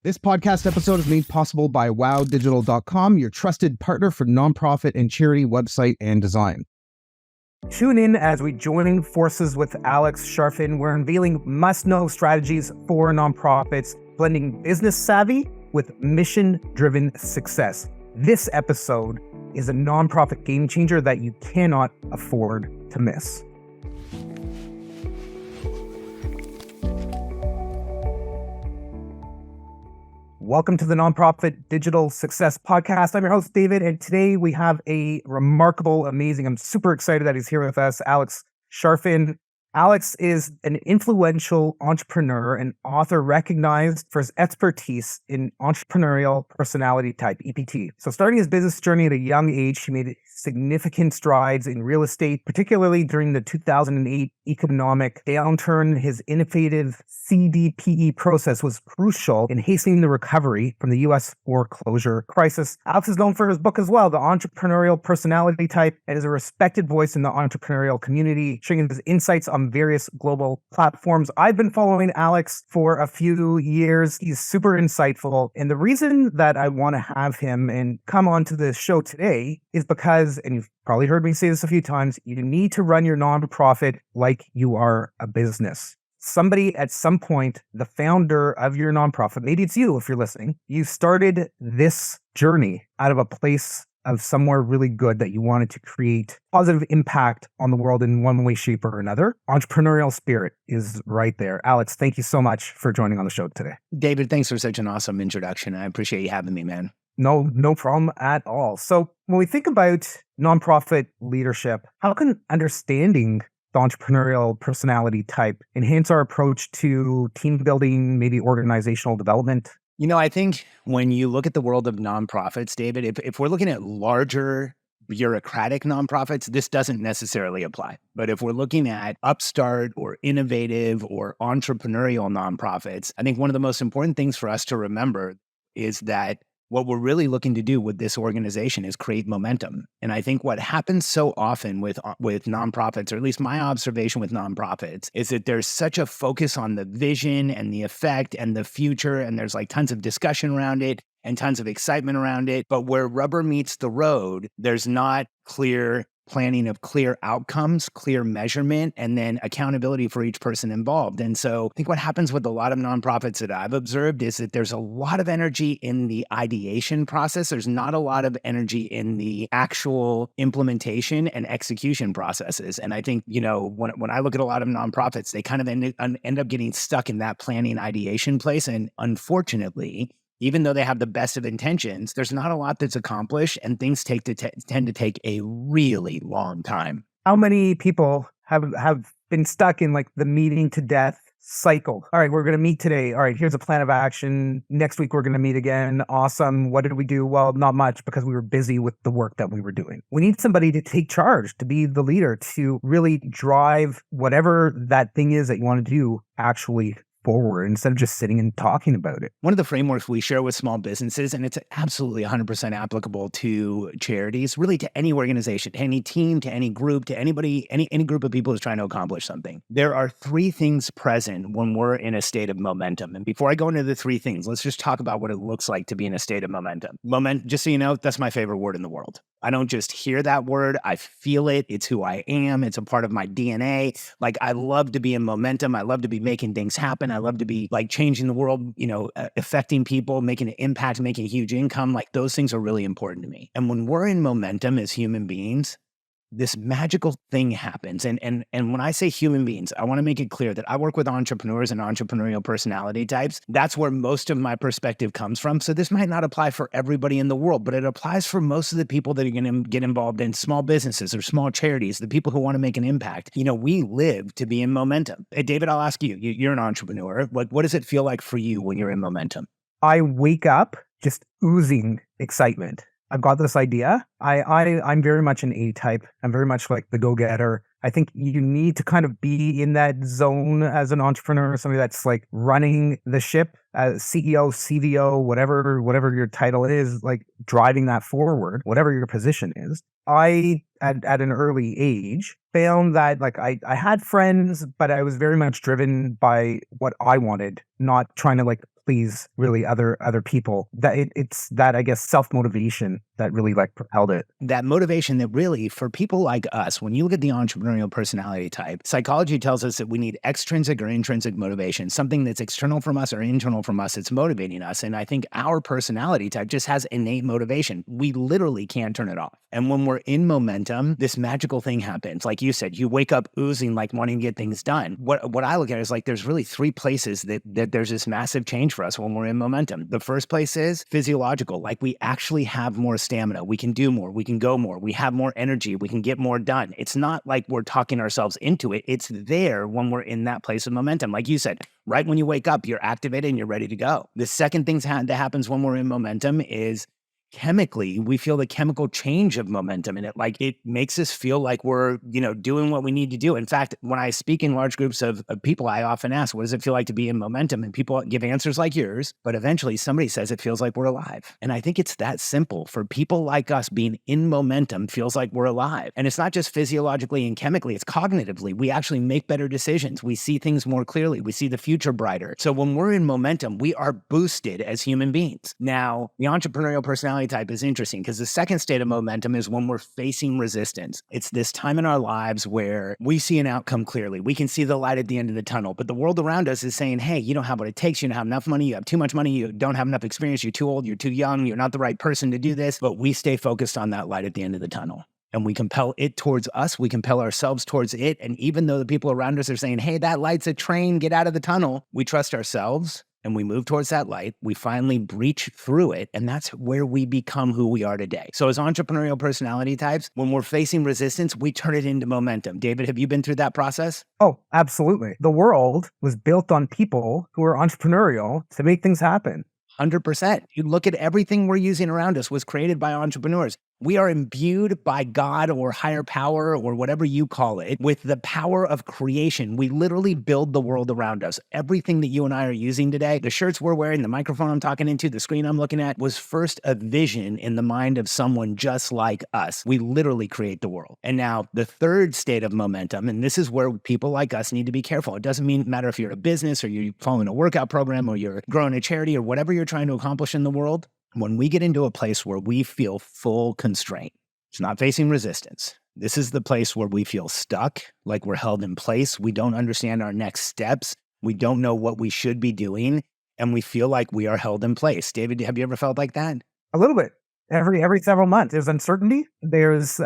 This podcast episode is made possible by wowdigital.com, your trusted partner for nonprofit and charity website and design. Tune in as we join forces with Alex Charfen. We're unveiling must-know strategies for nonprofits, blending business savvy with mission-driven success. This episode is a nonprofit game changer that you cannot afford to miss. Welcome to the Nonprofit Digital Success Podcast. I'm your host, David, and today we have a remarkable, amazing, I'm super excited that he's here with us, Alex Charfen. Alex is an influential entrepreneur and author recognized for his expertise in entrepreneurial personality type, EPT. So starting his business journey at a young age, he made significant strides in real estate, particularly during the 2008 economic downturn. His innovative CDPE process was crucial in hastening the recovery from the U.S. foreclosure crisis. Alex is known for his book as well, The Entrepreneurial Personality Type, and is a respected voice in the entrepreneurial community, sharing his insights on various global platforms. I've been following Alex for a few years. He's super insightful. And the reason that I want to have him and come onto this show today is because, and you've probably heard me say this a few times, you need to run your nonprofit like you are a business. Somebody at some point, the founder of your nonprofit, maybe it's you if you're listening, you started this journey out of a place of somewhere really good that you wanted to create positive impact on the world in one way, shape, or another. Entrepreneurial spirit is right there. Alex, thank you so much for joining on the show today. David, thanks for such an awesome introduction. I appreciate you having me, man. No problem at all. So when we think about nonprofit leadership, how can understanding the entrepreneurial personality type enhance our approach to team building, maybe organizational development? You know, I think when you look at the world of nonprofits, David, if we're looking at larger bureaucratic nonprofits, this doesn't necessarily apply. But if we're looking at upstart or innovative or entrepreneurial nonprofits, I think one of the most important things for us to remember is that what we're really looking to do with this organization is create momentum. And I think what happens so often with nonprofits, or at least my observation with nonprofits, is that there's such a focus on the vision and the effect and the future, and there's like tons of discussion around it and tons of excitement around it. But where rubber meets the road, there's not clear planning of clear outcomes, clear measurement, and then accountability for each person involved. And so I think what happens with a lot of nonprofits that I've observed is that there's a lot of energy in the ideation process. There's not a lot of energy in the actual implementation and execution processes. And I think, you know, when I look at a lot of nonprofits, they kind of end up getting stuck in that planning ideation place. And unfortunately, even though they have the best of intentions, there's not a lot that's accomplished, and things tend to take a really long time. How many people have been stuck in like the meeting to death cycle? All right, we're going to meet today. All right, here's a plan of action. Next week, we're going to meet again. Awesome. What did we do? Well, not much, because we were busy with the work that we were doing. We need somebody to take charge, to be the leader, to really drive whatever that thing is that you want to do actually forward instead of just sitting and talking about it. One of the frameworks we share with small businesses, and it's absolutely 100% applicable to charities, really to any organization, to any team, to any group, to anybody, any group of people who's trying to accomplish something. There are three things present when we're in a state of momentum. And before I go into the three things, let's just talk about what it looks like to be in a state of momentum. Just so you know, that's my favorite word in the world. I don't just hear that word. I feel it. It's who I am. It's a part of my DNA. Like, I love to be in momentum. I love to be making things happen. I love to be like changing the world, you know, affecting people, making an impact, making a huge income. Like, those things are really important to me. And when we're in momentum as human beings, this magical thing happens. And when I say human beings, I want to make it clear that I work with entrepreneurs and entrepreneurial personality types. That's where most of my perspective comes from. So this might not apply for everybody in the world, but it applies for most of the people that are going to get involved in small businesses or small charities, the people who want to make an impact. You know, we live to be in momentum. Hey, David, I'll ask you, you're an entrepreneur. What does it feel like for you when you're in momentum? I wake up just oozing excitement. I've got this idea. I'm very much an A type. I'm very much like the go-getter. I think you need to kind of be in that zone as an entrepreneur, somebody that's like running the ship CEO, CVO, whatever your title is, like driving that forward, whatever your position is. I, at an early age, found that like I had friends, but I was very much driven by what I wanted, not trying to like please really other people. That it's that, I guess, self-motivation that really like propelled it. That motivation that really, for people like us, when you look at the entrepreneurial personality type, psychology tells us that we need extrinsic or intrinsic motivation, something that's external from us or internal from us that's motivating us. And I think our personality type just has innate motivation. We literally can't turn it off. And when we're in momentum, this magical thing happens. Like you said, you wake up oozing, like wanting to get things done. What I look at is like there's really three places that there's this massive change for us when we're in momentum. The first place is physiological. Like we actually have more stamina. We can do more. We can go more. We have more energy. We can get more done. It's not like we're talking ourselves into it. It's there when we're in that place of momentum. Like you said, right when you wake up, you're activated and you're ready to go. The second thing that happens when we're in momentum is chemically, we feel the chemical change of momentum, and it makes us feel like we're, doing what we need to do. In fact, when I speak in large groups of people, I often ask, what does it feel like to be in momentum? And people give answers like yours, but eventually somebody says it feels like we're alive. And I think it's that simple. For people like us, being in momentum feels like we're alive. And it's not just physiologically and chemically, it's cognitively. We actually make better decisions. We see things more clearly. We see the future brighter. So when we're in momentum, we are boosted as human beings. Now, the entrepreneurial personality type is interesting because the second state of momentum is when we're facing resistance. It's this time in our lives where we see an outcome clearly. We can see the light at the end of the tunnel, but the world around us is saying, hey, you don't have what it takes. You don't have enough money. You have too much money. You don't have enough experience. You're too old. You're too young. You're not the right person to do this. But we stay focused on that light at the end of the tunnel. And we compel it towards us. We compel ourselves towards it. And even though the people around us are saying, hey, that light's a train, get out of the tunnel, we trust ourselves and we move towards that light. We finally breach through it. And that's where we become who we are today. So as entrepreneurial personality types, when we're facing resistance, we turn it into momentum. David, have you been through that process? Oh, absolutely. The world was built on people who are entrepreneurial to make things happen. 100%. You look at everything we're using around us was created by entrepreneurs. We are imbued by God or higher power or whatever you call it with the power of creation. We literally build the world around us. Everything that you and I are using today, the shirts we're wearing, the microphone I'm talking into, the screen I'm looking at, was first a vision in the mind of someone just like us. We literally create the world. And now the third state of momentum, and this is where people like us need to be careful. It doesn't matter if you're a business or you're following a workout program or you're growing a charity or whatever you're trying to accomplish in the world. When we get into a place where we feel full constraint, it's not facing resistance. This is the place where we feel stuck, like we're held in place. We don't understand our next steps. We don't know what we should be doing, and we feel like we are held in place. David, have you ever felt like that? A little bit. Every several months. There's uncertainty. There's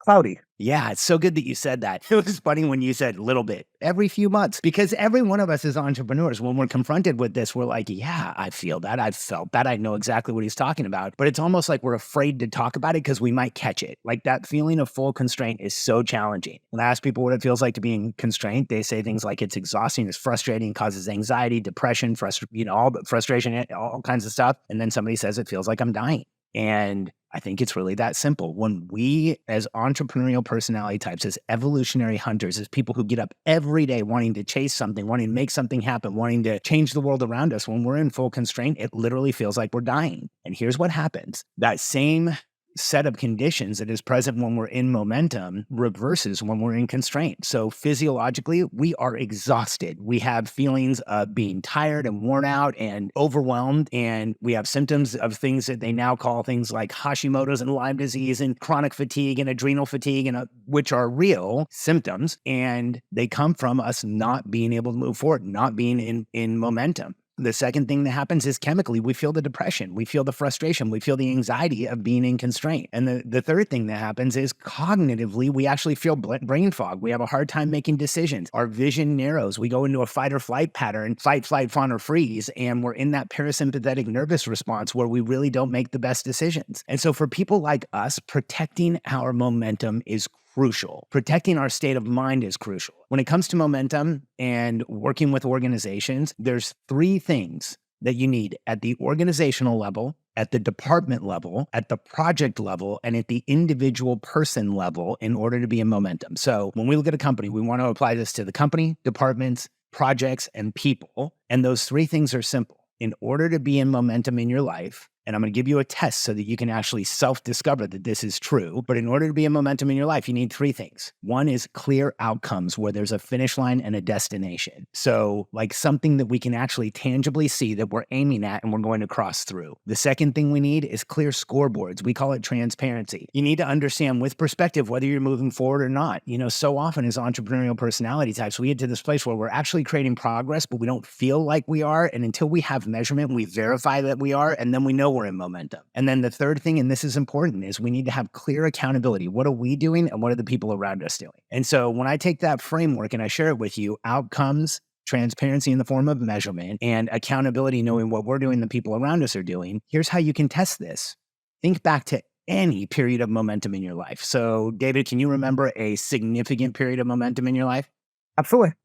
cloudy. Yeah, it's so good that you said that. It was funny when you said little bit, every few months, because every one of us is entrepreneurs. When we're confronted with this, we're like, yeah, I feel that. I've felt that. I know exactly what he's talking about. But it's almost like we're afraid to talk about it because we might catch it. Like that feeling of full constraint is so challenging. When I ask people what it feels like to be in constraint, they say things like it's exhausting, it's frustrating, causes anxiety, depression, frustration, all kinds of stuff. And then somebody says it feels like I'm dying. And I think it's really that simple. When we, as entrepreneurial personality types, as evolutionary hunters, as people who get up every day wanting to chase something, wanting to make something happen, wanting to change the world around us, when we're in full constraint, it literally feels like we're dying. And here's what happens. That same set of conditions that is present when we're in momentum reverses when we're in constraint. So physiologically, we are exhausted. We have feelings of being tired and worn out and overwhelmed. And we have symptoms of things that they now call things like Hashimoto's and Lyme disease and chronic fatigue and adrenal fatigue, and which are real symptoms. And they come from us not being able to move forward, not being in momentum. The second thing that happens is chemically, we feel the depression, we feel the frustration, we feel the anxiety of being in constraint. And the third thing that happens is cognitively, we actually feel brain fog. We have a hard time making decisions. Our vision narrows. We go into a fight or flight pattern, fight, flight, fawn, or freeze. And we're in that parasympathetic nervous response where we really don't make the best decisions. And so for people like us, protecting our momentum is crucial. Protecting our state of mind is crucial. When it comes to momentum and working with organizations, there's three things that you need at the organizational level, at the department level, at the project level, and at the individual person level in order to be in momentum. So when we look at a company, we want to apply this to the company, departments, projects, and people. And those three things are simple. In order to be in momentum in your life, and I'm going to give you a test so that you can actually self-discover that this is true. But in order to be in momentum in your life, you need three things. One is clear outcomes where there's a finish line and a destination. So like something that we can actually tangibly see that we're aiming at and we're going to cross through. The second thing we need is clear scoreboards. We call it transparency. You need to understand with perspective whether you're moving forward or not. So often as entrepreneurial personality types, we get to this place where we're actually creating progress, but we don't feel like we are. And until we have measurement, we verify that we are, and then we know we're in momentum. And then the third thing, and this is important, is we need to have clear accountability. What are we doing and what are the people around us doing? And so when I take that framework and I share it with you, outcomes, transparency in the form of measurement, and accountability, knowing what we're doing, the people around us are doing, here's how you can test this. Think back to any period of momentum in your life. So David, can you remember a significant period of momentum in your life? Absolutely.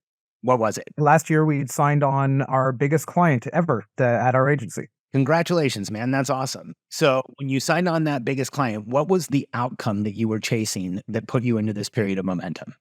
What was it? Last year, we signed on our biggest client ever at our agency. Congratulations, man. That's awesome. So when you signed on that biggest client, what was the outcome that you were chasing that put you into this period of momentum?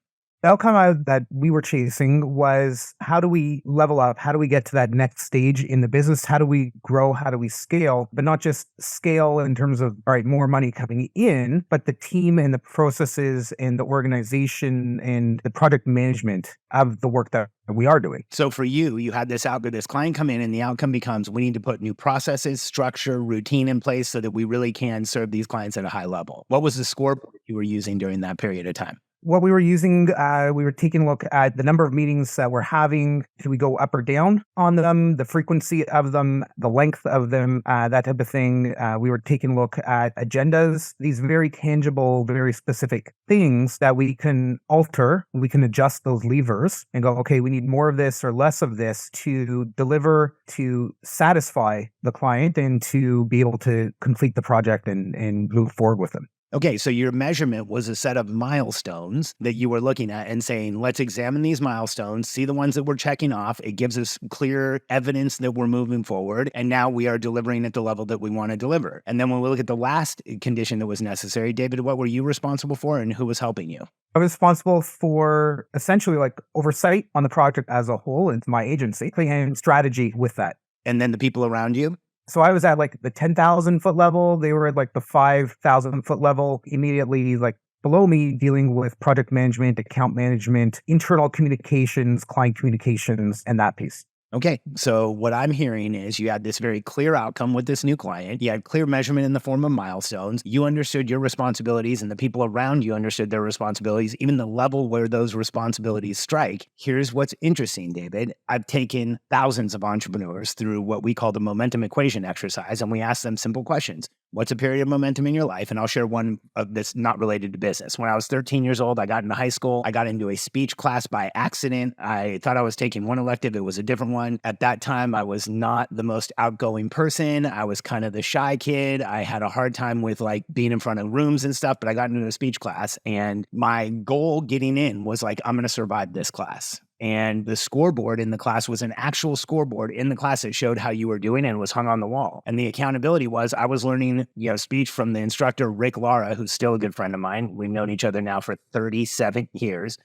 The outcome that we were chasing was, how do we level up? How do we get to that next stage in the business? How do we grow? How do we scale? But not just scale in terms of, all right, more money coming in, but the team and the processes and the organization and the project management of the work that we are doing. So for you, you had this client come in, and the outcome becomes we need to put new processes, structure, routine in place so that we really can serve these clients at a high level. What was the scoreboard you were using during that period of time? What we were using, we were taking a look at the number of meetings that we're having. Do we go up or down on them? The frequency of them, the length of them, that type of thing. We were taking a look at agendas, these very tangible, very specific things that we can alter. We can adjust those levers and go, okay, we need more of this or less of this to deliver, to satisfy the client and to be able to complete the project and move forward with them. Okay, so your measurement was a set of milestones that you were looking at and saying, let's examine these milestones, see the ones that we're checking off. It gives us clear evidence that we're moving forward. And now we are delivering at the level that we want to deliver. And then when we look at the last condition that was necessary, David, what were you responsible for and who was helping you? I was responsible for essentially like oversight on the project as a whole. It's my agency and strategy with that. And then the people around you? So I was at like the 10,000 foot level. They were at like the 5,000 foot level, immediately like below me, dealing with project management, account management, internal communications, client communications, and that piece. Okay, so what I'm hearing is you had this very clear outcome with this new client. You had clear measurement in the form of milestones. You understood your responsibilities and the people around you understood their responsibilities, even the level where those responsibilities strike. Here's what's interesting, David. I've taken thousands of entrepreneurs through what we call the momentum equation exercise, and we ask them simple questions. What's a period of momentum in your life? And I'll share one that's not related to business. When I was 13 years old, I got into high school. I got into a speech class by accident. I thought I was taking one elective. It was a different one. At that time, I was not the most outgoing person. I was kind of the shy kid. I had a hard time with like being in front of rooms and stuff, but I got into a speech class, and my goal getting in was like, I'm going to survive this class. And the scoreboard in the class was an actual scoreboard in the class that showed how you were doing and was hung on the wall. And the accountability was I was learning, speech from the instructor, Rick Lara, who's still a good friend of mine. We've known each other now for 38 years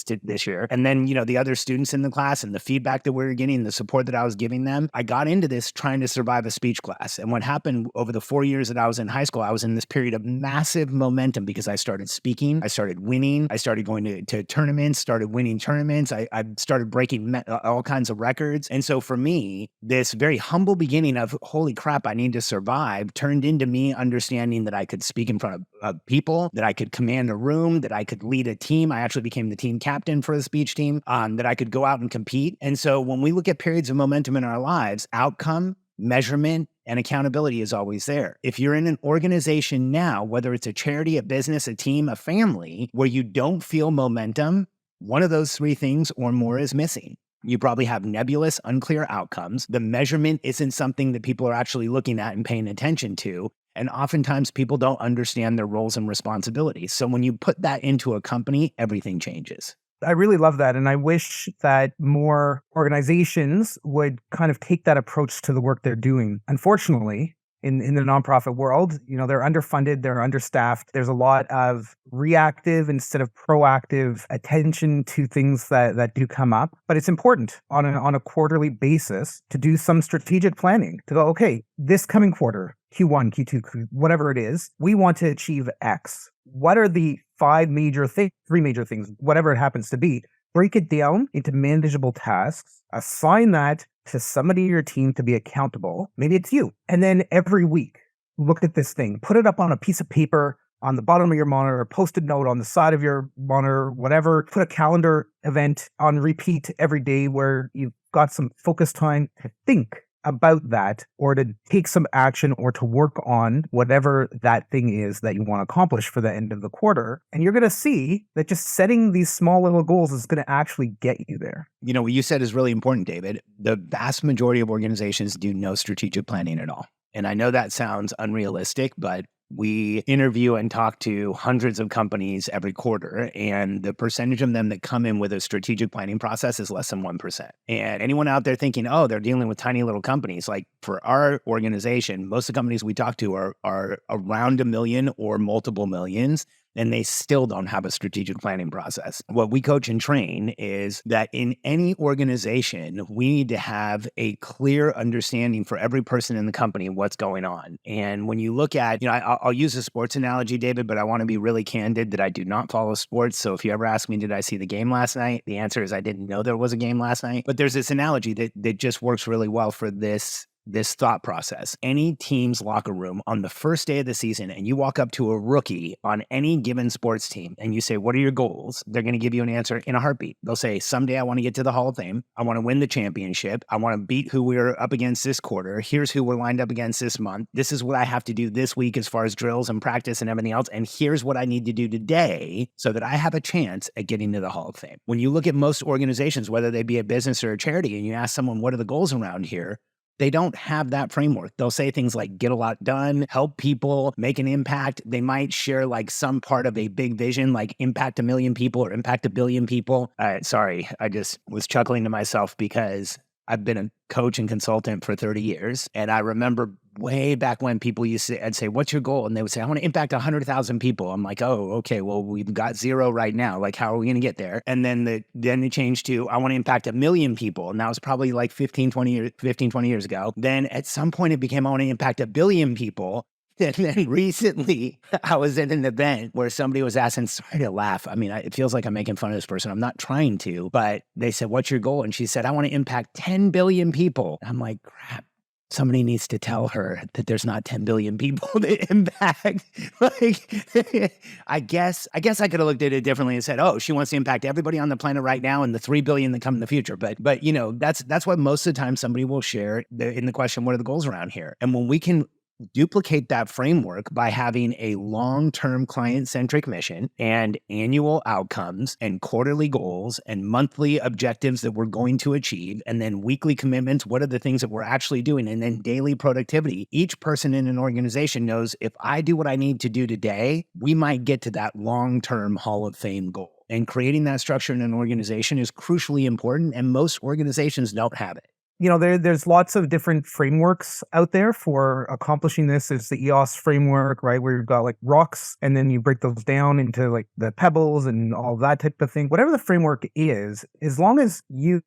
to this year. And then, the other students in the class and the feedback that we were getting, the support that I was giving them, I got into this trying to survive a speech class. And what happened over the 4 years that I was in high school, I was in this period of massive momentum because I started speaking, I started winning, I started going to tournaments, started winning tournaments. I started breaking all kinds of records. And so for me, this very humble beginning of, holy crap, I need to survive, turned into me understanding that I could speak in front of people, that I could command a room, that I could lead a team. I actually became the team captain for the speech team, that I could go out and compete. And so when we look at periods of momentum in our lives, outcome, measurement, and accountability is always there. If you're in an organization now, whether it's a charity, a business, a team, a family, where you don't feel momentum, one of those three things or more is missing. You probably have nebulous, unclear outcomes. The measurement isn't something that people are actually looking at and paying attention to. And oftentimes people don't understand their roles and responsibilities. So when you put that into a company, everything changes. I really love that. And I wish that more organizations would kind of take that approach to the work they're doing. Unfortunately, in the nonprofit world. They're underfunded, they're understaffed. There's a lot of reactive instead of proactive attention to things that do come up. But it's important on a quarterly basis to do some strategic planning to go, okay, this coming quarter, Q1, Q2, whatever it is, we want to achieve X. What are the three major things, whatever it happens to be? Break it down into manageable tasks, assign that to somebody in your team to be accountable. Maybe it's you. And then every week, look at this thing, put it up on a piece of paper on the bottom of your monitor, post-it note on the side of your monitor, whatever. Put a calendar event on repeat every day where you've got some focused time to think about that, or to take some action, or to work on whatever that thing is that you want to accomplish for the end of the quarter. And you're going to see that just setting these small little goals is going to actually get you there. What you said is really important, David. The vast majority of organizations do no strategic planning at all. And I know that sounds unrealistic, but we interview and talk to hundreds of companies every quarter, and the percentage of them that come in with a strategic planning process is less than 1%. And anyone out there thinking, oh, they're dealing with tiny little companies, like for our organization, most of the companies we talk to are around 1 million or multiple millions, and they still don't have a strategic planning process. What we coach and train is that in any organization, we need to have a clear understanding for every person in the company what's going on. And when you look at, I'll use a sports analogy, David, but I want to be really candid that I do not follow sports. So if you ever ask me, did I see the game last night? The answer is I didn't know there was a game last night. But there's this analogy that just works really well for this thought process. Any team's locker room on the first day of the season, and you walk up to a rookie on any given sports team and you say, what are your goals? They're going to give you an answer in a heartbeat. They'll say, someday I want to get to the Hall of Fame. I want to win the championship. I want to beat who we're up against this quarter. Here's who we're lined up against this month. This is what I have to do this week as far as drills and practice and everything else. And here's what I need to do today so that I have a chance at getting to the Hall of Fame. When you look at most organizations, whether they be a business or a charity, and you ask someone, what are the goals around here? They don't have that framework. They'll say things like get a lot done, help people, make an impact. They might share like some part of a big vision, like impact 1 million people or impact 1 billion people. Sorry, I just was chuckling to myself because I've been a coach and consultant for 30 years. And I remember way back when people used to, I'd say, what's your goal? And they would say, I want to impact 100,000 people. I'm like, oh, okay, well, we've got 0 right now. Like, how are we going to get there? And then they changed to, I want to impact 1 million people. And that was probably like 20 years ago. Then at some point it became, I want to impact 1 billion people. And then recently, I was at an event where somebody was asking, sorry to laugh. I mean, it feels like I'm making fun of this person. I'm not trying to, but they said, what's your goal? And she said, I want to impact 10 billion people. I'm like, crap. Somebody needs to tell her that there's not 10 billion people to impact. I guess I could have looked at it differently and said, oh, she wants to impact everybody on the planet right now and the 3 billion that come in the future. But that's what most of the time somebody will share in the question, what are the goals around here? And when we can duplicate that framework by having a long-term client-centric mission and annual outcomes and quarterly goals and monthly objectives that we're going to achieve, and then weekly commitments, what are the things that we're actually doing, and then daily productivity. Each person in an organization knows if I do what I need to do today, we might get to that long-term Hall of Fame goal. And creating that structure in an organization is crucially important, and most organizations don't have it. There's lots of different frameworks out there for accomplishing this. There's the EOS framework, right, where you've got like rocks, and then you break those down into like the pebbles and all that type of thing. Whatever the framework is, as long as you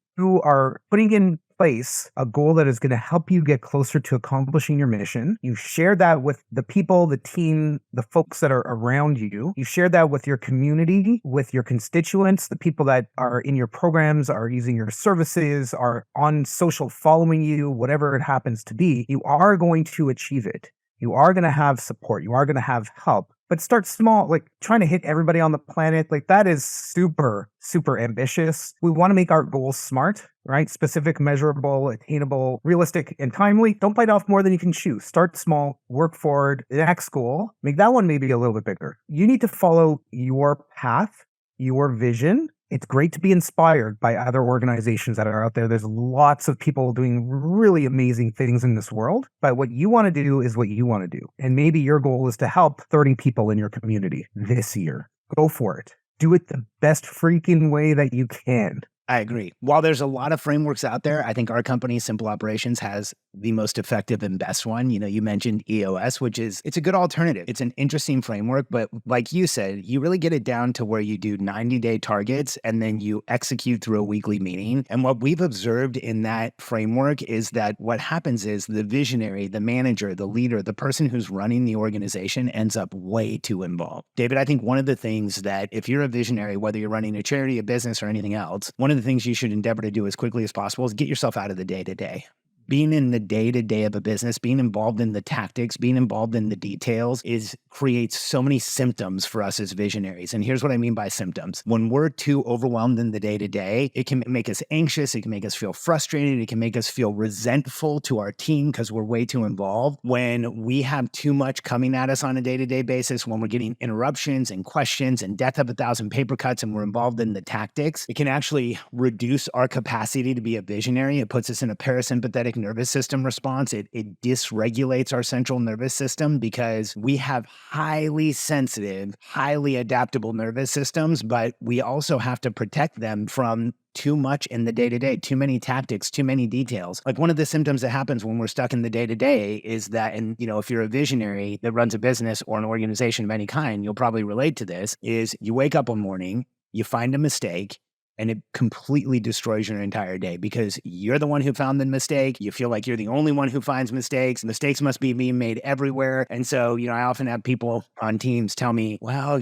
are putting in place a goal that is going to help you get closer to accomplishing your mission, you share that with the people, the team, the folks that are around you. You share that with your community, with your constituents, the people that are in your programs, are using your services, are on social following you, whatever it happens to be. You are going to achieve it. You are going to have support. You are going to have help. But start small, like trying to hit everybody on the planet. Like that is super, super ambitious. We want to make our goals smart, right? Specific, measurable, attainable, realistic, and timely. Don't bite off more than you can chew. Start small, work forward. The next goal, make that one maybe a little bit bigger. You need to follow your path, your vision. It's great to be inspired by other organizations that are out there. There's lots of people doing really amazing things in this world, but what you want to do is what you want to do. And maybe your goal is to help 30 people in your community this year. Go for it. Do it the best freaking way that you can. I agree. While there's a lot of frameworks out there, I think our company, Simple Operations, has the most effective and best one. You mentioned EOS, it's a good alternative. It's an interesting framework, but like you said, you really get it down to where you do 90-day targets and then you execute through a weekly meeting. And what we've observed in that framework is that what happens is the visionary, the manager, the leader, the person who's running the organization ends up way too involved. David, I think one of the things that if you're a visionary, whether you're running a charity, a business, or anything else, one of the things you should endeavor to do as quickly as possible is get yourself out of the day-to-day. Being in the day-to-day of a business, being involved in the tactics, being involved in the details creates so many symptoms for us as visionaries. And here's what I mean by symptoms. When we're too overwhelmed in the day-to-day, it can make us anxious, it can make us feel frustrated, it can make us feel resentful to our team because we're way too involved. When we have too much coming at us on a day-to-day basis, when we're getting interruptions and questions and death of 1,000 paper cuts and we're involved in the tactics, it can actually reduce our capacity to be a visionary. It puts us in a parasympathetic nervous system response. It dysregulates our central nervous system because we have highly sensitive, highly adaptable nervous systems, but we also have to protect them from too much in the day-to-day, too many tactics, too many details. Like one of the symptoms that happens when we're stuck in the day-to-day is that, and if you're a visionary that runs a business or an organization of any kind, you'll probably relate to this, is you wake up one morning, you find a mistake, and it completely destroys your entire day because you're the one who found the mistake. You feel like you're the only one who finds mistakes. Mistakes must be being made everywhere. And so, I often have people on teams tell me, well,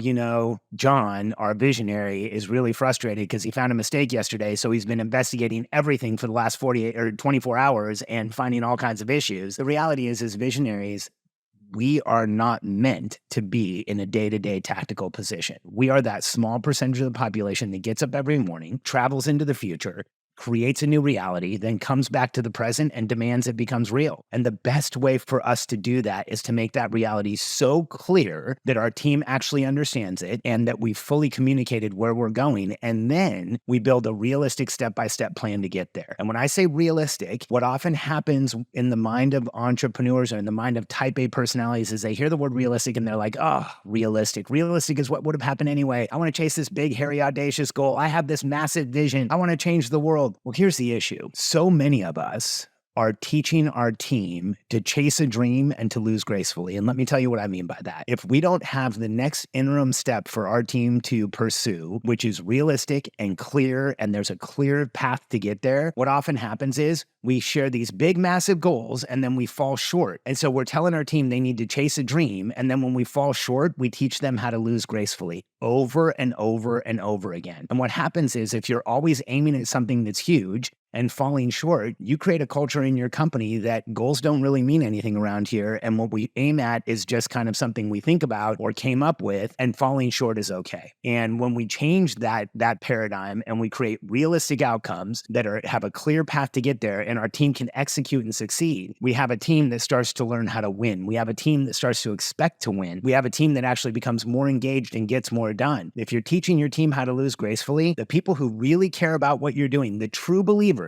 John, our visionary, is really frustrated because he found a mistake yesterday. So he's been investigating everything for the last 48 or 24 hours and finding all kinds of issues. The reality is, as visionaries, we are not meant to be in a day-to-day tactical position. We are that small percentage of the population that gets up every morning, travels into the future, creates a new reality, then comes back to the present and demands it becomes real. And the best way for us to do that is to make that reality so clear that our team actually understands it and that we've fully communicated where we're going. And then we build a realistic step-by-step plan to get there. And when I say realistic, what often happens in the mind of entrepreneurs or in the mind of type A personalities is they hear the word realistic and they're like, oh, realistic. Realistic is what would have happened anyway. I want to chase this big, hairy, audacious goal. I have this massive vision. I want to change the world. Well, here's the issue. So many of us are teaching our team to chase a dream and to lose gracefully. And let me tell you what I mean by that. If we don't have the next interim step for our team to pursue, which is realistic and clear, and there's a clear path to get there, what often happens is we share these big, massive goals, and then we fall short. And so we're telling our team they need to chase a dream. And then when we fall short, we teach them how to lose gracefully over and over and over again. And what happens is if you're always aiming at something that's huge and falling short, you create a culture in your company that goals don't really mean anything around here. And what we aim at is just kind of something we think about or came up with, and falling short is okay. And when we change that paradigm and we create realistic outcomes that have a clear path to get there and our team can execute and succeed, we have a team that starts to learn how to win. We have a team that starts to expect to win. We have a team that actually becomes more engaged and gets more done. If you're teaching your team how to lose gracefully, the people who really care about what you're doing, the true believers,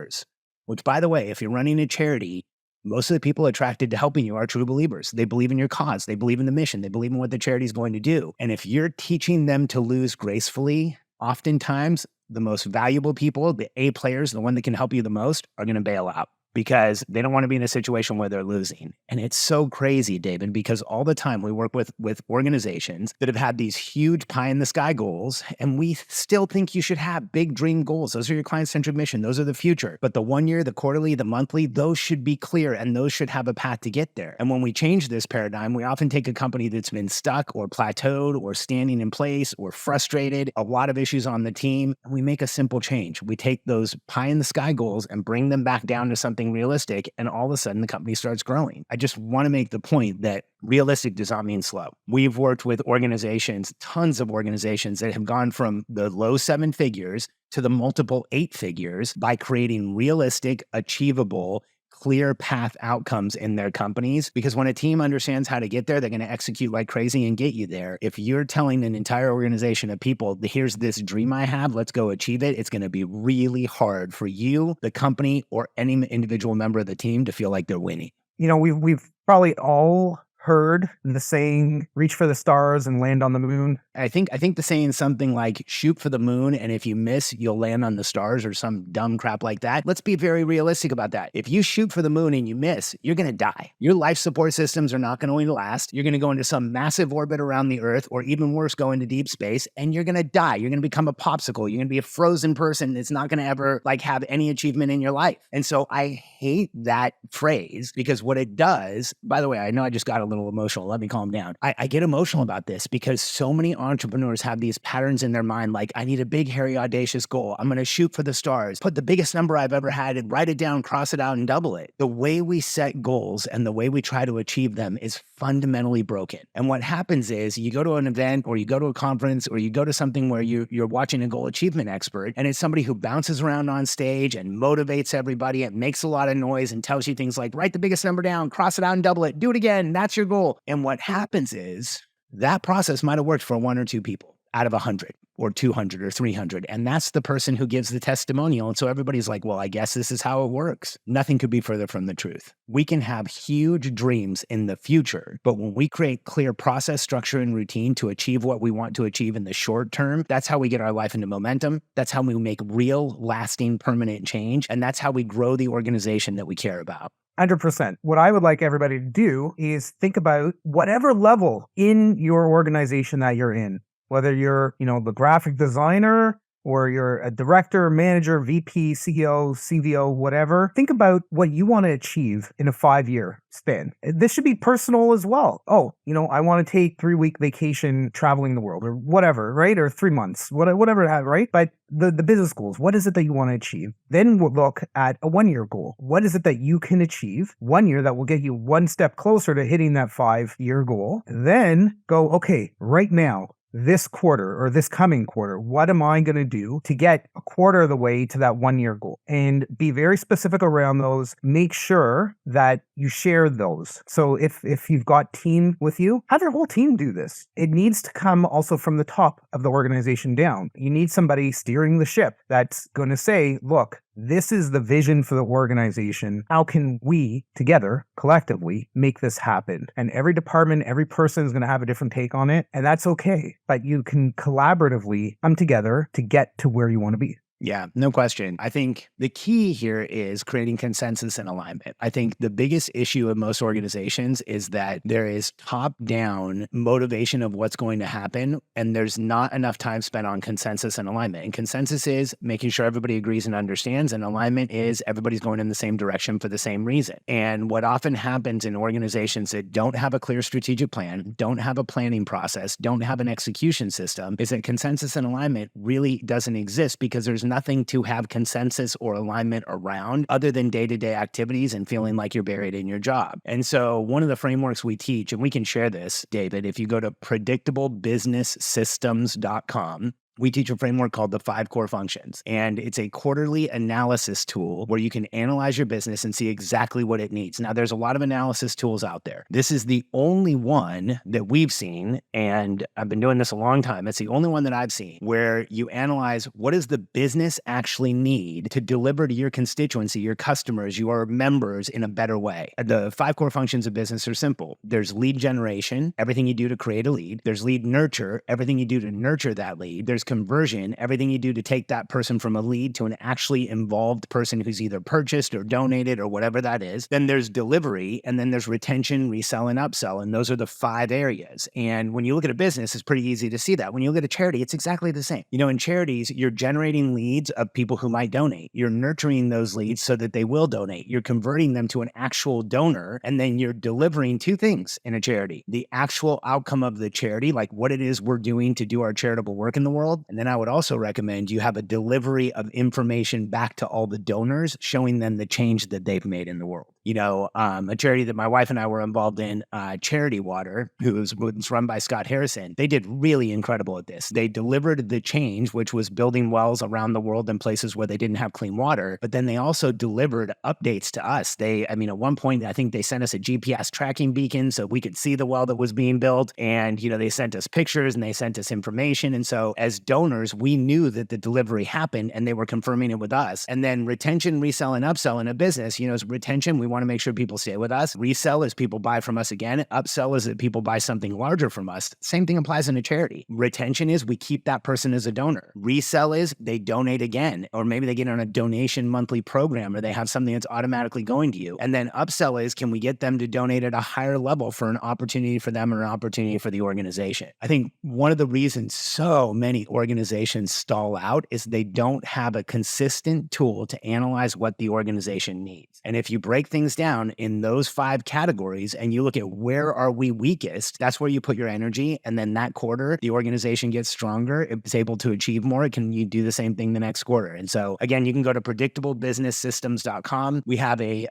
which, by the way, if you're running a charity, most of the people attracted to helping you are true believers. They believe in your cause. They believe in the mission. They believe in what the charity is going to do. And if you're teaching them to lose gracefully, oftentimes the most valuable people, the A players, the one that can help you the most, are going to bail out because they don't want to be in a situation where they're losing. And it's so crazy, David, because all the time we work with organizations that have had these huge pie-in-the-sky goals, and we still think you should have big dream goals. Those are your client-centric mission. Those are the future. But the 1 year, the quarterly, the monthly, those should be clear, and those should have a path to get there. And when we change this paradigm, we often take a company that's been stuck or plateaued or standing in place or frustrated, a lot of issues on the team, and we make a simple change. We take those pie-in-the-sky goals and bring them back down to something realistic, and all of a sudden the company starts growing. I just want to make the point that realistic does not mean slow. We've worked with organizations, tons of organizations that have gone from the low 7 figures to the multiple 8 figures by creating realistic, achievable, clear path outcomes in their companies. Because when a team understands how to get there, they're going to execute like crazy and get you there. If you're telling an entire organization of people, here's this dream I have, let's go achieve it, it's going to be really hard for you, the company, or any individual member of the team to feel like they're winning. We've probably all heard the saying, reach for the stars and land on the moon? I think the saying is something like shoot for the moon, and if you miss, you'll land on the stars, or some dumb crap like that. Let's be very realistic about that. If you shoot for the moon and you miss, you're going to die. Your life support systems are not going to last. You're going to go into some massive orbit around the Earth, or even worse, go into deep space, and you're going to die. You're going to become a popsicle. You're going to be a frozen person that's not going to ever have any achievement in your life. And so I hate that phrase, because what it does, by the way, I know I just got a little emotional. Let me calm down. I get emotional about this because so many entrepreneurs have these patterns in their mind, like, I need a big, hairy, audacious goal. I'm going to shoot for the stars, put the biggest number I've ever had and write it down, cross it out, and double it. The way we set goals and the way we try to achieve them is fundamentally broken. And what happens is you go to an event, or you go to a conference, or you go to something where you're watching a goal achievement expert, and it's somebody who bounces around on stage and motivates everybody and makes a lot of noise and tells you things like, write the biggest number down, cross it out, and double it, do it again, that's your goal. And what happens is that process might have worked for 1 or 2 people out of 100 or 200 or 300. And that's the person who gives the testimonial. And so everybody's like, well, I guess this is how it works. Nothing could be further from the truth. We can have huge dreams in the future, but when we create clear process, structure, and routine to achieve what we want to achieve in the short term, that's how we get our life into momentum. That's how we make real, lasting, permanent change. And that's how we grow the organization that we care about. 100%. What I would like everybody to do is think about whatever level in your organization that you're in, whether you're, the graphic designer, or you're a director, manager, VP, CEO, CVO, whatever. Think about what you want to achieve in a 5-year span. This should be personal as well. Oh, I want to take 3-week vacation traveling the world, or whatever, right? Or 3 months, whatever it has, right? But the business goals, what is it that you want to achieve? Then we'll look at a 1-year goal. What is it that you can achieve 1 year that will get you one step closer to hitting that 5-year goal? Then go, okay, right now, this quarter or this coming quarter, what am I going to do to get a quarter of the way to that 1-year goal? And be very specific around those. Make sure that you share those. So if you've got team with you, have your whole team do this. It needs to come also from the top of the organization down. You need somebody steering the ship that's going to say, look, this is the vision for the organization. How can we together, collectively, make this happen? And every department, every person is going to have a different take on it. And that's okay. But you can collaboratively come together to get to where you want to be. Yeah, no question. I think the key here is creating consensus and alignment. I think the biggest issue in most organizations is that there is top-down motivation of what's going to happen, and there's not enough time spent on consensus and alignment. And consensus is making sure everybody agrees and understands, and alignment is everybody's going in the same direction for the same reason. And what often happens in organizations that don't have a clear strategic plan, don't have a planning process, don't have an execution system, is that consensus and alignment really doesn't exist, because there's nothing to have consensus or alignment around other than day-to-day activities and feeling like you're buried in your job. And so one of the frameworks we teach, and we can share this, David, if you go to predictablebusinesssystems.com, we teach a framework called the 5 core functions. And it's a quarterly analysis tool where you can analyze your business and see exactly what it needs. Now, there's a lot of analysis tools out there. This is the only one that we've seen, and I've been doing this a long time. It's the only one that I've seen where you analyze what does the business actually need to deliver to your constituency, your customers, your members in a better way. The 5 core functions of business are simple. There's lead generation, everything you do to create a lead. There's lead nurture, everything you do to nurture that lead. There's conversion, everything you do to take that person from a lead to an actually involved person who's either purchased or donated or whatever that is. Then there's delivery, and then there's retention, resell, and upsell. And those are the 5 areas. And when you look at a business, it's pretty easy to see that. When you look at a charity, it's exactly the same. In charities, you're generating leads of people who might donate. You're nurturing those leads so that they will donate. You're converting them to an actual donor, and then you're delivering 2 things in a charity: the actual outcome of the charity, like what it is we're doing to do our charitable work in the world. And then I would also recommend you have a delivery of information back to all the donors, showing them the change that they've made in the world. A charity that my wife and I were involved in, Charity Water, who's run by Scott Harrison, they did really incredible at this. They delivered the change, which was building wells around the world in places where they didn't have clean water, but then they also delivered updates to us. At one point, I think they sent us a GPS tracking beacon so we could see the well that was being built. And, they sent us pictures and they sent us information. And so as donors, we knew that the delivery happened, and they were confirming it with us. And then retention, resell, and upsell in a business, retention, we want to make sure people stay with us. Resell is people buy from us again. Upsell is that people buy something larger from us. Same thing applies in a charity. Retention is we keep that person as a donor. Resell is they donate again, or maybe they get on a donation monthly program, or they have something that's automatically going to you. And then upsell is, can we get them to donate at a higher level for an opportunity for them or an opportunity for the organization? I think one of the reasons so many organizations stall out is they don't have a consistent tool to analyze what the organization needs. And if you break things down in those 5 categories and you look at where are we weakest, that's where you put your energy. And then that quarter, the organization gets stronger. It's able to achieve more. Can you do the same thing the next quarter? And so again, you can go to predictablebusinesssystems.com. We have a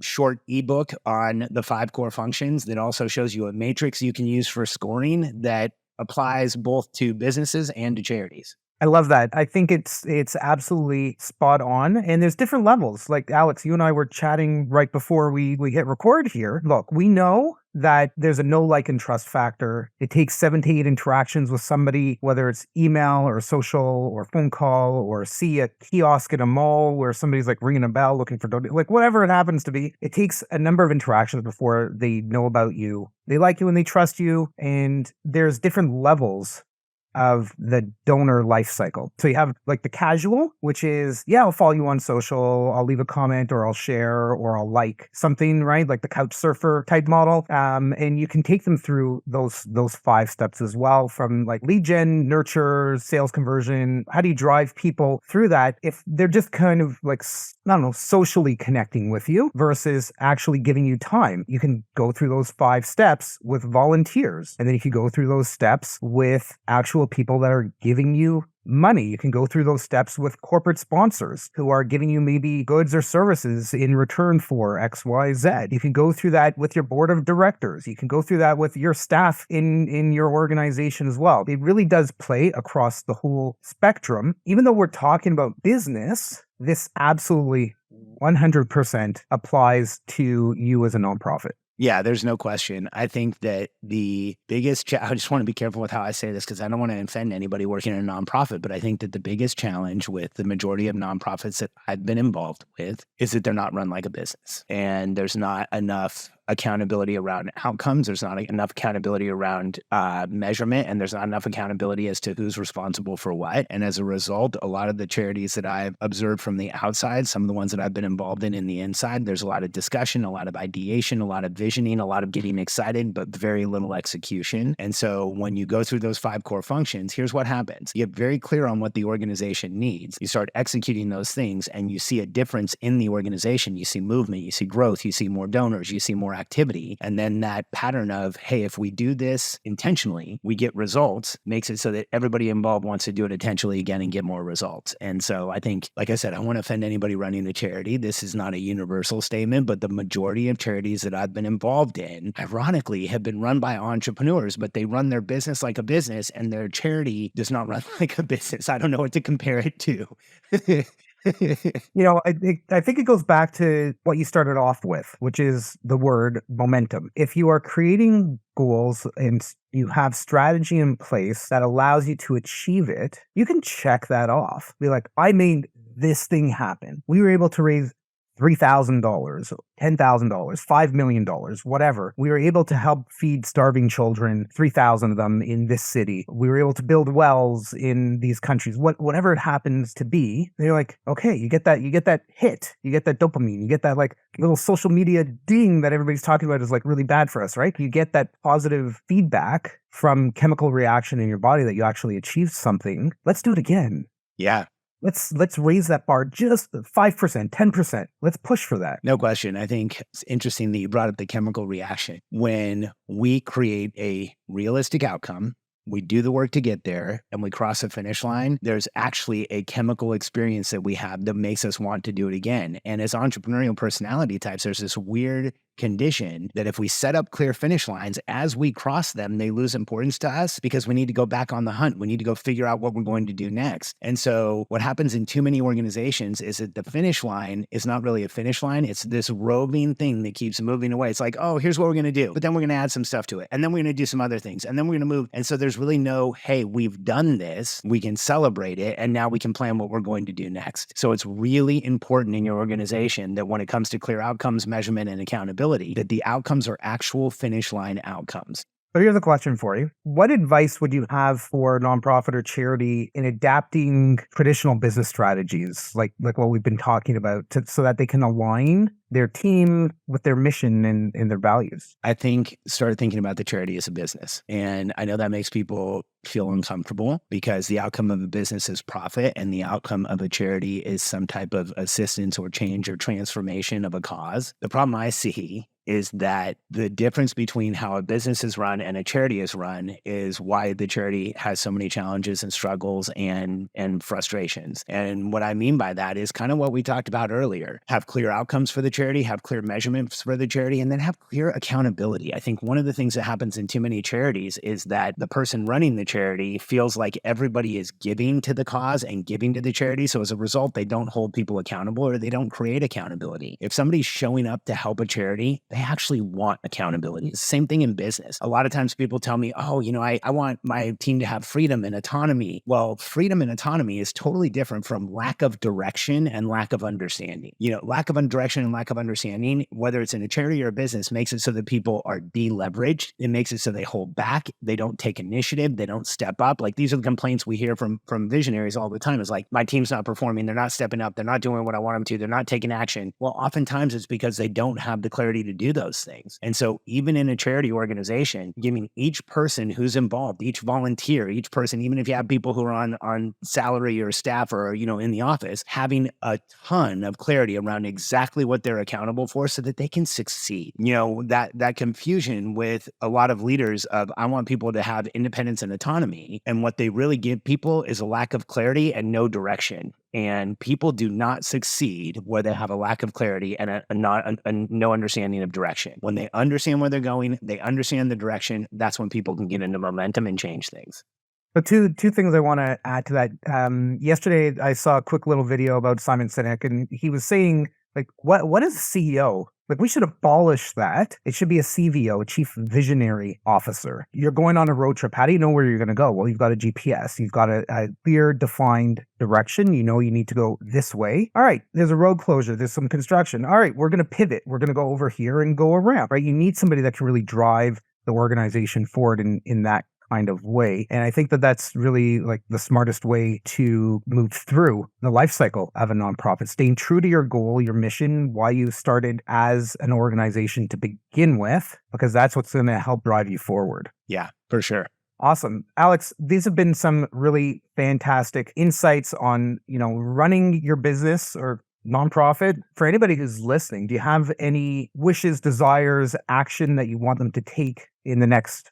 short ebook on the 5 core functions that also shows you a matrix you can use for scoring that applies both to businesses and to charities. I love that. I think it's absolutely spot on. And there's different levels. Like Alex, you and I were chatting right before we hit record here. Look, we know that there's a know, like, and trust factor. It takes 7 to 8 interactions with somebody, whether it's email or social or phone call or see a kiosk at a mall where somebody's like ringing a bell looking for donation, like whatever it happens to be. It takes a number of interactions before they know about you. They like you and they trust you. And there's different levels of the donor life cycle. So you have like the casual, which is, yeah, I'll follow you on social, I'll leave a comment or I'll share or I'll like something, right? Like the couch surfer type model. And you can take them through those 5 steps as well, from like lead gen, nurture, sales conversion. How do you drive people through that if they're just kind of like, I don't know, socially connecting with you versus actually giving you time? You can go through those 5 steps with volunteers. And then you can go through those steps with actual people that are giving you money. You can go through those steps with corporate sponsors who are giving you maybe goods or services in return for X, Y, Z. You can go through that with your board of directors. You can go through that with your staff in your organization as well. It really does play across the whole spectrum. Even though we're talking about business, this absolutely 100% applies to you as a nonprofit. Yeah, there's no question. I think that the biggest I just want to be careful with how I say this because I don't want to offend anybody working in a nonprofit, but I think that the biggest challenge with the majority of nonprofits that I've been involved with is that they're not run like a business. And there's not enough accountability around outcomes. There's not enough accountability around measurement, and there's not enough accountability as to who's responsible for what. And as a result, a lot of the charities that I've observed from the outside, some of the ones that I've been involved in the inside, there's a lot of discussion, a lot of ideation, a lot of visioning, a lot of getting excited, but very little execution. And so when you go through those 5 core functions, here's what happens. You get very clear on what the organization needs. You start executing those things, and you see a difference in the organization. You see movement, you see growth, you see more donors, you see more activity. And then that pattern of, hey, if we do this intentionally, we get results, makes it so that everybody involved wants to do it intentionally again and get more results. And so I think, like I said, I don't want to offend anybody running a charity. This is not a universal statement, but the majority of charities that I've been involved in, ironically, have been run by entrepreneurs, but they run their business like a business, and their charity does not run like a business. I don't know what to compare it to. I think it goes back to what you started off with, which is the word momentum. If you are creating goals and you have strategy in place that allows you to achieve it, you can check that off. Be like, I made this thing happen. We were able to raise $3,000, $10,000, $5 million, whatever. We were able to help feed starving children, 3,000 of them in this city. We were able to build wells in these countries, whatever it happens to be. You're like, okay, you get that hit, you get that dopamine, you get that like little social media ding that everybody's talking about is like really bad for us, right? You get that positive feedback from chemical reaction in your body that you actually achieved something. Let's do it again. Yeah. Let's raise that bar just 5%, 10%. Let's push for that. No question. I think it's interesting that you brought up the chemical reaction. When we create a realistic outcome, we do the work to get there, and we cross the finish line, there's actually a chemical experience that we have that makes us want to do it again. And as entrepreneurial personality types, there's this weird conditioned that if we set up clear finish lines, as we cross them, they lose importance to us because we need to go back on the hunt. We need to go figure out what we're going to do next. And so what happens in too many organizations is that the finish line is not really a finish line. It's this roving thing that keeps moving away. It's like, oh, here's what we're going to do. But then we're going to add some stuff to it. And then we're going to do some other things. And then we're going to move. And so there's really no, hey, we've done this. We can celebrate it. And now we can plan what we're going to do next. So it's really important in your organization that when it comes to clear outcomes, measurement, and accountability, that the outcomes are actual finish line outcomes. So here's a question for you. What advice would you have for a nonprofit or charity in adapting traditional business strategies, like what we've been talking about, so that they can align their team with their mission and their values? I think start thinking about the charity as a business. And I know that makes people feel uncomfortable because the outcome of a business is profit and the outcome of a charity is some type of assistance or change or transformation of a cause. The problem I see is that the difference between how a business is run and a charity is run is why the charity has so many challenges and struggles and frustrations. And what I mean by that is kind of what we talked about earlier. Have clear outcomes for the charity, have clear measurements for the charity, and then have clear accountability. I think one of the things that happens in too many charities is that the person running the charity feels like everybody is giving to the cause and giving to the charity. So as a result, they don't hold people accountable or they don't create accountability. If somebody's showing up to help a charity, they actually want accountability. It's the same thing in business. A lot of times people tell me, oh, I want my team to have freedom and autonomy. Well, freedom and autonomy is totally different from lack of direction and lack of understanding. Lack of direction and lack of understanding, whether it's in a charity or a business, makes it so that people are deleveraged. It makes it so they hold back. They don't take initiative. They don't step up. Like these are the complaints we hear from visionaries all the time. Is like, my team's not performing. They're not stepping up. They're not doing what I want them to. They're not taking action. Well, oftentimes it's because they don't have the clarity to do those things. And so even in a charity organization, giving each person who's involved, each volunteer, each person, even if you have people who are on salary or staff or, in the office, having a ton of clarity around exactly what they're accountable for so that they can succeed. That confusion with a lot of leaders of, I want people to have independence and autonomy. And what they really give people is a lack of clarity and no direction. And people do not succeed where they have a lack of clarity and no understanding of direction. When they understand where they're going, they understand the direction, that's when people can get into momentum and change things. So two things I want to add to that. Yesterday, I saw a quick little video about Simon Sinek, and he was saying, like, what is a CEO? Like, we should abolish that. It should be a CVO, a Chief Visionary Officer. You're going on a road trip. How do you know where you're going to go? Well, you've got a GPS. You've got a clear, defined direction. You know you need to go this way. All right, there's a road closure. There's some construction. All right, we're going to pivot. We're going to go over here and go around, right? You need somebody that can really drive the organization forward in that kind of way. And I think that that's really like the smartest way to move through the life cycle of a nonprofit, staying true to your goal, your mission, why you started as an organization to begin with, because that's what's going to help drive you forward. Yeah, for sure. Awesome. Alex, these have been some really fantastic insights on, running your business or nonprofit. For anybody who's listening, do you have any wishes, desires, action that you want them to take in the next,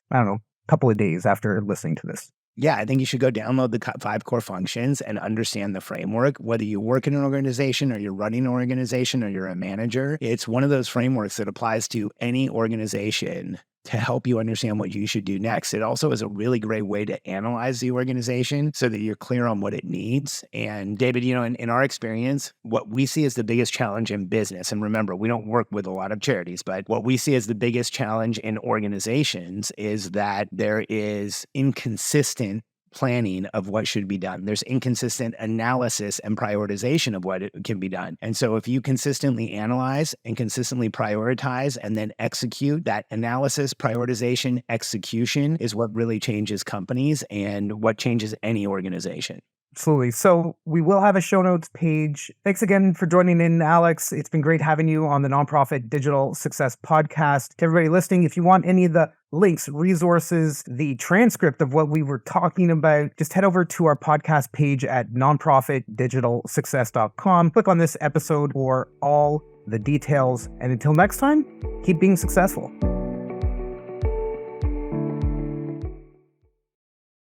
couple of days after listening to this? Yeah, I think you should go download the 5 core functions and understand the framework. Whether you work in an organization or you're running an organization or you're a manager, it's one of those frameworks that applies to any organization to help you understand what you should do next. It also is a really great way to analyze the organization so that you're clear on what it needs. And David, in our experience, what we see as the biggest challenge in business, and remember, we don't work with a lot of charities, but what we see as the biggest challenge in organizations is that there is inconsistent planning of what should be done. There's inconsistent analysis and prioritization of what can be done. And so if you consistently analyze and consistently prioritize and then execute, that analysis, prioritization, execution is what really changes companies and what changes any organization. Absolutely. So we will have a show notes page. Thanks again for joining in, Alex. It's been great having you on the Nonprofit Digital Success Podcast. To everybody listening, if you want any of the links, resources, the transcript of what we were talking about, just head over to our podcast page at nonprofitdigitalsuccess.com. Click on this episode for all the details. And until next time, keep being successful.